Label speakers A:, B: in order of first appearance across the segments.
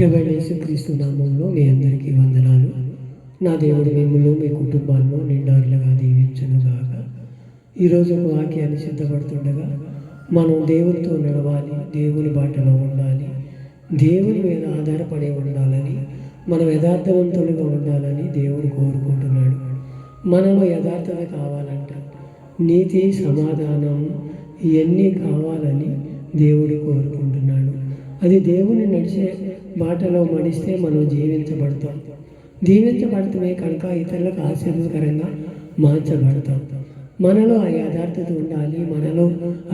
A: ప్రభువైన యేసుక్రీస్తు నామములో మీ అందరికీ వందనాలు. నా దేవుడు మిమ్మల్ని మీ కుటుంబాలను నిండారులుగా దీవించునుగాక. ఈరోజు ఒక వాక్యాన్ని సిద్ధపడుతుండగా మనం దేవునితో నడవాలి, దేవుని బాటలో ఉండాలి, దేవుని మీద ఆధారపడి ఉండాలని, మనం యథార్థవంతులుగా ఉండాలని దేవుడు కోరుకుంటున్నాడు. మనలో యథార్థత కావాలంట, నీతి, సమాధానం ఇవన్నీ కావాలని దేవుడు కోరుకుంటున్నాడు. అది దేవుని నడిచే బాటలో మడిస్తే మనం జీవించబడతాం. దీవించబడటమే కనుక ఇతరులకు ఆశీర్వదకరంగా మార్చబడతాం. మనలో ఆ యథార్థత ఉండాలి, మనలో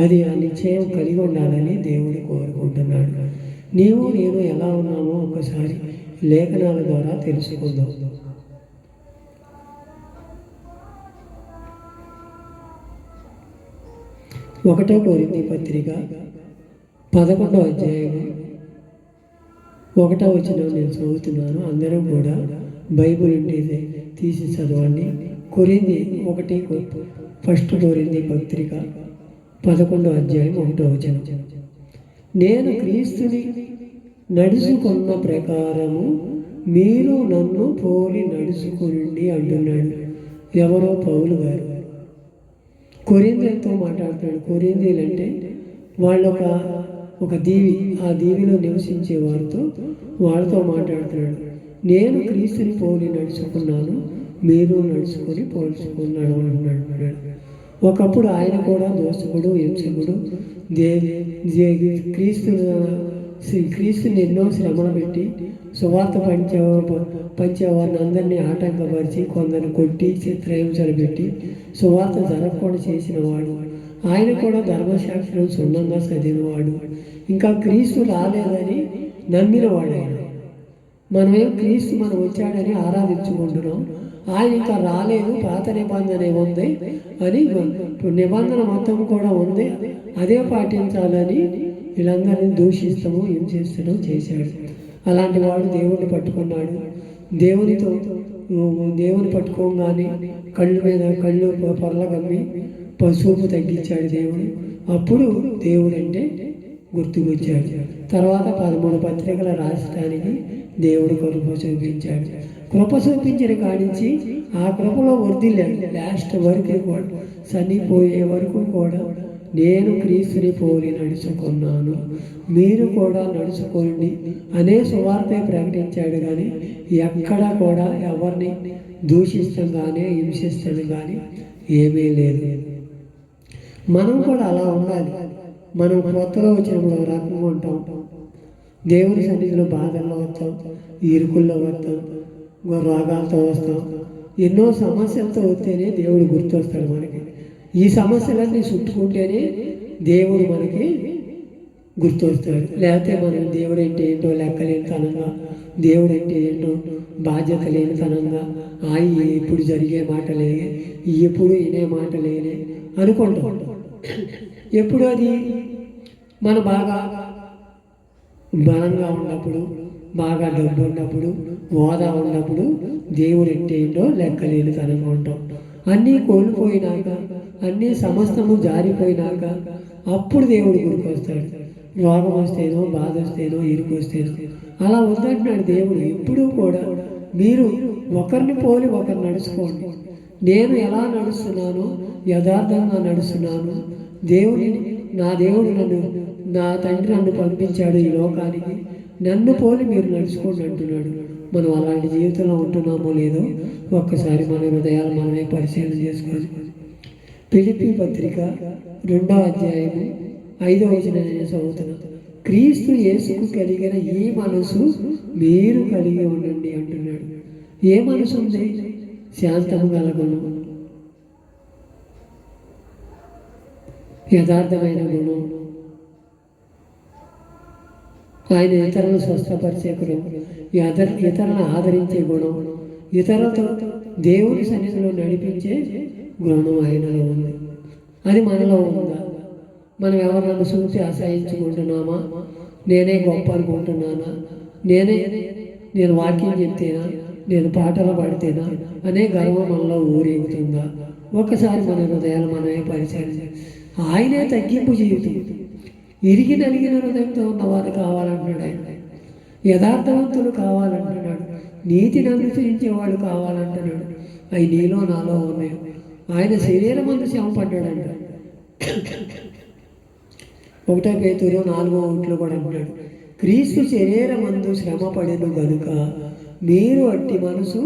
A: అది ఆ నిశ్చయం కలిగి ఉండాలని దేవుడు కోరుకుంటున్నాడు. నీవు నేను ఎలా ఉన్నామో ఒకసారి లేఖనాల ద్వారా తెలుసుకుందాం. ఒకటో కొరింథీ పత్రిక 11వ అధ్యాయం 1వ వచనం నేను చదువుతున్నాను. అందరూ కూడా బైబిల్ ఉంటే తీసి చదవండి. ఫస్ట్ కొరింథీ పత్రిక 11వ అధ్యాయం 1వ వచనం. నేను క్రీస్తుని నడుచుకున్న ప్రకారము మీరు నన్ను పోలి నడుచుకునండి అంటున్నాడు. ఎవరో పౌలు గారు కొరింథీయులతో మాట్లాడుతున్నాడు. కొరింథీయులు అంటే వాళ్ళు ఒక దీవి, ఆ దీవిలో నివసించే వాళ్ళతో మాట్లాడుతున్నాడు. నేను క్రీస్తుని పోలి నడుచుకున్నాను, మీరు నడుచుకొని పోల్చుకున్నాడు అంటున్నాడు. ఒకప్పుడు ఆయన కూడా దోషకుడు, హింసకుడు, క్రీస్తుని ఎన్నో శ్రమలు పెట్టి సువార్త పంచేవారిని అందరినీ ఆటంకపరిచి కొందరు కొట్టి చిత్రహింసలు పెట్టి సువార్త జరగకుండా చేసిన వాడు. ఆయన కూడా ధర్మశాస్త్రం సున్నంగా చదివినవాడు. ఇంకా క్రీస్తు రాలేదని నమ్మినవాడు. ఆయన క్రీస్తు మనం వచ్చాడని ఆరాధించుకుంటున్నాం. ఆయన ఇంకా రాలేదు, పాత నిబంధన ఉంది అని నిబంధన మొత్తం కూడా ఉంది, అదే పాటించాలని వీళ్ళందరినీ దూషిస్తాము, హింసిస్తూ చేశాడు. అలాంటి వాడు దేవుడిని పట్టుకున్నాడు. దేవుని పట్టుకోగానే కళ్ళు పొరలగమ్మి పసుపు తగ్గించాడు దేవుడు. అప్పుడు దేవుడు అంటే గుర్తుకొచ్చాడు. తర్వాత 13 పత్రికలు రాసడానికి దేవుడు కృప చూపించాడు. కృప చూపించిన కాడించి ఆ కృపలో వర్ధిల్లాడు. లాస్ట్ వరకు కూడా, చనిపోయే వరకు కూడా నేను క్రీస్తుని పోలి నడుచుకున్నాను, మీరు కూడా నడుచుకోండి అనే సువార్తే ప్రకటించాడు. కానీ ఎక్కడా కూడా ఎవరిని దూషిస్తాం కానీ హింసిస్తాం కానీ ఏమీ లేదు. మనం కూడా అలా ఉండాలి. మనం కొత్తలో వచ్చినప్పుడు రకంగా ఉంటాం, దేవుని సన్నిధిలో బాధల్లో వస్తాం, ఇరుకుల్లో వస్తాం, రోగాలతో వస్తాం, ఎన్నో సమస్యలతో వస్తేనే దేవుడు గుర్తొస్తాడు మనకి. ఈ సమస్యలన్నీ చుట్టుకుంటేనే దేవుడు మనకి గుర్తొస్తాడు. లేకపోతే మనం దేవుడు అంటే ఏంటో లెక్కలేనితనంగా, దేవుడు అంటే ఏంటో బాధ్యత లేనితనంగా, ఎప్పుడు జరిగే మాటలే, ఎప్పుడు వినే మాటలేనే అనుకుంటాం. ఎప్పుడు అది మన బాగా బలంగా ఉన్నప్పుడు, బాగా డబ్బు ఉన్నప్పుడు, హోదా ఉన్నప్పుడు దేవుడు అంటే ఏంటో లెక్కలేనితనంగా ఉంటాం. అన్నీ కోల్పోయినాక, అన్నీ సమస్తము జారిపోయినాక అప్పుడు దేవుడు గురికొస్తాడు. రోగం వస్తేనో, బాధ వస్తేనో, ఇరుకు వస్తేనో. అలా వద్దంటున్నాడు దేవుడు. ఎప్పుడూ కూడా మీరు ఒకరిని పోలి ఒకరు నడుచుకోండి. నేను ఎలా నడుస్తున్నానో యథార్థంగా నడుస్తున్నాను. నా దేవుడు నా తండ్రి నన్ను పంపించాడు ఈ లోకానికి, నన్ను పోలి మీరు నడుచుకోండి అంటున్నాడు. మనం అలాంటి జీవితంలో ఉంటున్నామో లేదో ఒక్కసారి మన హృదయాలు మనమే పరిశీలన చేసుకోవాలి. ఫిలిప్పీ పత్రిక 2వ అధ్యాయము 5వ వచనం చదువుతున్నాను. క్రీస్తు యేసుకు కలిగిన ఈ మనసు మీరు కలిగి ఉండండి అంటున్నాడు. ఏ మనసు ఉంది? శాంతము గల గుణం, యథార్థమైన గుణం, ఆయన ఇతరులను స్వస్థపరిచే గుణం, ఇతరులను ఆదరించే గుణం, ఇతరులతో దేవుని సన్నిధిలో నడిపించే గుణం ఆయనలో ఉంది. అది మనలో ఉందా? మనం ఎవరినైనా చూసి అసహించుకుంటున్నామా? నేనే గొప్ప అనుకుంటున్నానా? నేను వాక్యం చెప్తేనా, నేను పాటలు పాడితేనా అనే గర్వం మనలో ఊరేగుతుందా? ఒక్కసారి మన హృదయాలు మనమే పరిశీలన. ఆయనే తగ్గింపు జీవితం. ఇరిగి నలిగిన హృదయంతో ఉన్నవారు కావాలంటున్నాడు ఆయన. యథార్థవంతులు కావాలంటున్నాడు, నీతిని అనుసరించే వాళ్ళు కావాలంటున్నాడు. అవి నీలో నాలో ఉన్నాయి. ఆయన శరీరం అందు శ్రమ పడ్డాడంట. 1 పేతురు 4:1 కూడా అంటున్నాడు, క్రీస్తు శరీరమందు శ్రమ పడెను గనుక మీరు అట్టి మనసు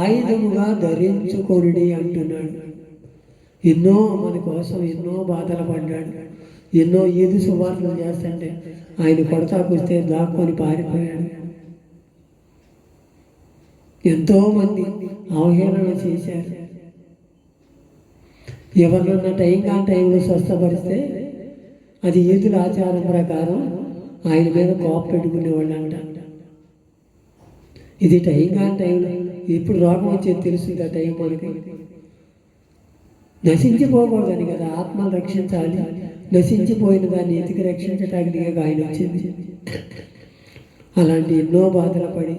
A: ఆయుధముగా ధరించుకొనుడి అంటున్నాడు. ఎన్నో మన కోసం ఎన్నో బాధలు పడ్డాడు. ఎన్నో ఈదు సువార్తలు చేస్తుంటే ఆయన కొడతాకొస్తే దాక్కొని పారిపోయాడు. ఎంతోమంది అవహేళన చేశారు. ఎవరినన్నా టైంలో స్వస్థపరిస్తే అది ఈదుల ఆచారం ప్రకారం ఆయన మీద కోప పెట్టుకునేవాళ్ళు అంట. ఇది టైంలో ఎప్పుడు రోగం వచ్చేది తెలుస్తుంది. ఆ టైం మనకి నశించిపోకూడదని కదా, ఆత్మను రక్షించాలి. నశించిపోయిన దాన్ని ఎతికి రక్షించటానికి ఆయన వచ్చింది. అలాంటి ఎన్నో బాధలు పడి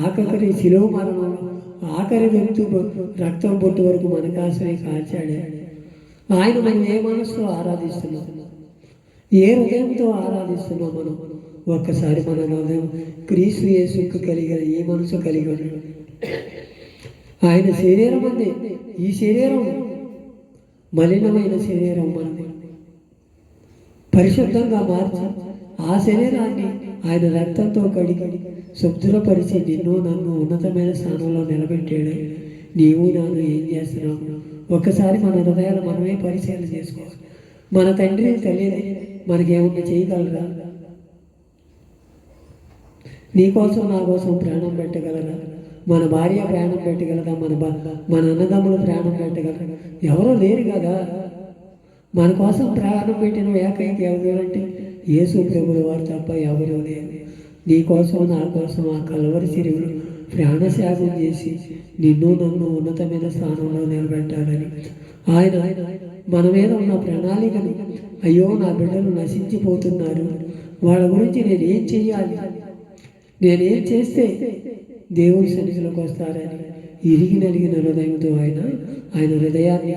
A: ఆఖరి శిలువ మరణం, ఆఖరి రక్తం పొట్టు వరకు మన కోసమే కాల్చాడు. ఆయన మనం ఏ మనసుతో ఆరాధిస్తున్నాం, ఏ హృదయంతో ఆరాధిస్తున్నాం మనం? ఒక్కసారి మన హృదయం క్రీస్తు యేసుకు కలిగిన ఈ మనసు కలిగి ఉన్నాడు. ఆయన శరీరం అంది. ఈ శరీరం మలినమైన శరీరం మనది. పరిశుద్ధంగా మార్చి ఆ శరీరాన్ని ఆయన రక్తంతో కడిగి శుద్ధులపరిచి నిన్ను నన్ను ఉన్నతమైన స్థానంలో నిలబెట్టాడు. నీవు నన్ను ఏం చేస్తున్నావు? ఒక్కసారి మన హృదయాలు మనమే పరిశీలన చేసుకోవాలి. మన తండ్రి తెలియదు మనకేమన్నా చేయగలరా? నీ కోసం నా కోసం ప్రాణం పెట్టగలరా? మన భార్య ప్రాణం పెట్టగలదా? మన అన్నదమ్ములు ప్రాణం పెట్టగలరా? ఎవరో లేరు కదా. మన కోసం ప్రాణం పెట్టిన ఏకైక ఎవరు అంటే యేసు ప్రభువు వారు తప్ప ఎవరూ లేరు. నీ కోసం నా కోసం ఆ కలవరి సిరివులు ప్రాణత్యాగం చేసి నిన్ను నన్ను ఉన్నతమైన స్థానంలో నిలబెట్టాలని ఆయన మన మీద ఉన్న ప్రణాళికను, అయ్యో నా బిడ్డలు నశించిపోతున్నారు, వాళ్ళ గురించి నేనేం చెయ్యాలి, నేనేం చేస్తే దేవుని సన్నిధిలోకి వస్తారని ఇరిగి నలిగిన హృదయంతో ఆయన హృదయాన్ని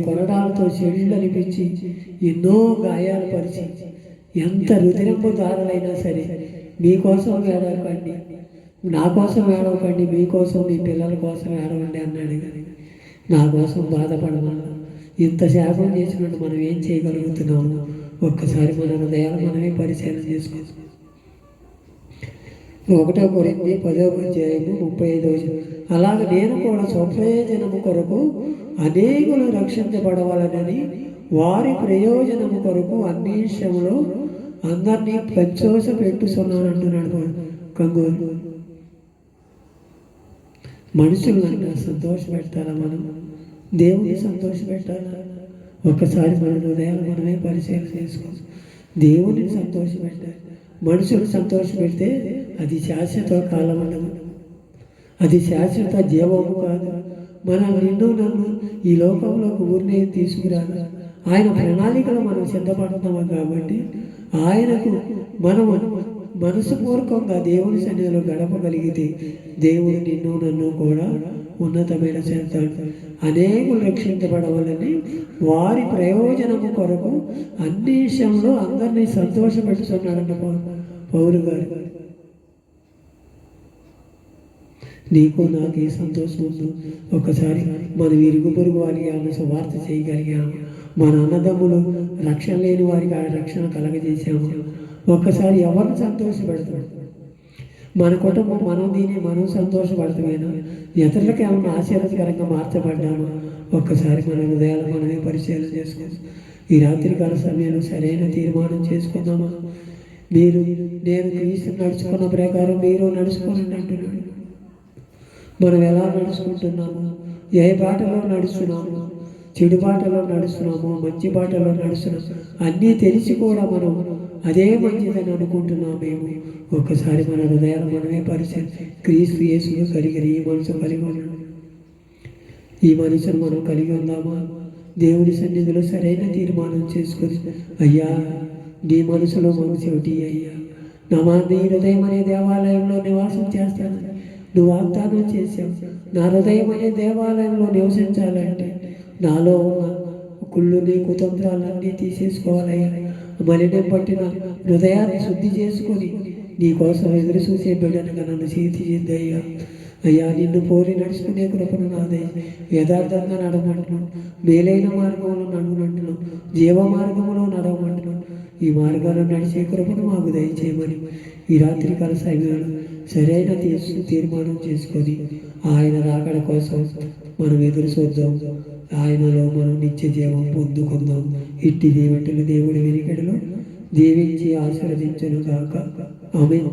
A: కొరడాలతో చెడులు అనిపించి ఎన్నో గాయాలు పరిచి ఎంత రుదిరింపు దారులైనా సరే మీకోసం ఏడవకండి, నా కోసం ఏడవకండి, మీకోసం మీ పిల్లల కోసం ఏడవండి అన్నాడు. కానీ నా కోసం బాధపడమన్నా ఇంత శాపం చేసినట్టు మనం ఏం చేయగలుగుతున్నాము? ఒక్కసారి మన హృదయాలు మనమే పరిశీలన చేసుకోవచ్చు. 1 కొరింథీ 10:35. అలాగే నేను కూడా స్వప్రయోజనము కొరకు అనేకులు రక్షించబడవాలనని వారి ప్రయోజనము కొరకు అన్ని విషయంలో అందరినీ ప్రచోష పెట్టుతున్నాను అంటున్నాడు కంగూరు. మనుషులంతా సంతోషపెట్టాలా? మనం దేవుని సంతోషపెట్టాలా? ఒక్కసారి మన హృదయాలు మనమే పరిశీలన చేసుకోవాలి. దేవుని సంతోషపెట్టాలి. మనుషులు సంతోషపెడితే అది శాశ్వత కాలం ఉండదు, అది శాశ్వత జీవము కాదు. మనం నిన్ను నన్ను ఈ లోకంలోకి ఊరినే తీసుకురాదు. ఆయన ప్రణాళికలు మనం సిద్ధపడుతున్నాం కాబట్టి ఆయనకు మనం మనసుపూర్వకంగా దేవుని సన్నిధిలో గడపగలిగితే దేవుడు నిన్ను నన్ను కూడా ఉన్నతమైన చేస్తాడు. అనేకులు రక్షించబడవాలని వారి ప్రయోజనము కొరకు అన్ని విషయంలో అందరినీ సంతోషపెట్టుతున్నాడంట పౌలు గారు. నీకు నాకు ఏ సంతోషం ఉందో ఒకసారి మనం ఇరుగు పొరుగు వారికి ఆమె సువార్త చేయగలిగాము. మన అన్నదమ్ములు రక్షణ లేని వారికి ఆ రక్షణ కలగజేసాము. ఒక్కసారి ఎవరిని సంతోషపెడతాడు? మన కుటుంబం మనం సంతోషపడతామేనా? ఇతరులకు ఏమన్నా ఆశీర్వదకరంగా మార్చబడ్డామా? ఒక్కసారి మన హృదయాలు మనమే పరిశీలన చేసుకోవాలి. ఈ రాత్రికాల సమయంలో సరైన తీర్మానం చేసుకుందామా? నేను క్రీస్తు నడుచుకున్న ప్రకారం మీరు నడుచుకోనండి అంటున్నాడు. మనం ఎలా నడుచుకుంటున్నాము? ఏ బాటలో నడుస్తున్నాము? చెడు బాటలో నడుస్తున్నాము, మంచి బాటలో నడుస్తున్నాము. అన్నీ తెలిసి కూడా మనం అదే మంచిదని అనుకుంటున్నామేమో. ఒక్కసారి మన హృదయాలు మనమే పరిచయం. క్రీస్తు యేసును కలిగిన ఈ మనసు కలిగి ఉన్నాడు. ఈ మనసును మనం కలిగి ఉందామా? దేవుని సన్నిధిలో సరైన తీర్మానం చేసుకొని, అయ్యా నీ మనసులో మాకు చెవిటి అయ్యా, నీ హృదయం అనే దేవాలయంలో నివాసం చేస్తాను నువ్వు వాగ్దానం చేశావు. నా హృదయం అనే దేవాలయంలో నివసించాలంటే నాలో ఉన్న కుళ్ళుని కుతంత్రాలన్నీ తీసేసుకోవాలయ్యా. మలినం పట్టిన హృదయాన్ని శుద్ధి చేసుకొని నీ కోసం ఎదురు చూసే బిడ్డనుగా నన్ను తీర్చిదిద్దయ్యా. అయ్యా, నిన్ను పోరి నడుచుకునే కృపను నాదే. యథార్థంగా నడవమంటున్నాను, మేలైన మార్గంలో నడవమంటున్నాను, జీవ మార్గంలో నడవమంటున్నాను. ఈ మార్గాల్లో నడిచే కృపను మాకు దయచేయమని ఈ రాత్రికాల సమయంలో సరైన తీర్మానం చేసుకొని ఆయన రాకడ కోసం మనం ఎదురు చూద్దాం. ఆయనలో మనం నిత్య జీవం పొందుకుందాం. ఇట్టి దేవుడి వెనుకడలో దీవించి ఆశీర్వదించును గాక. ఆమేన్.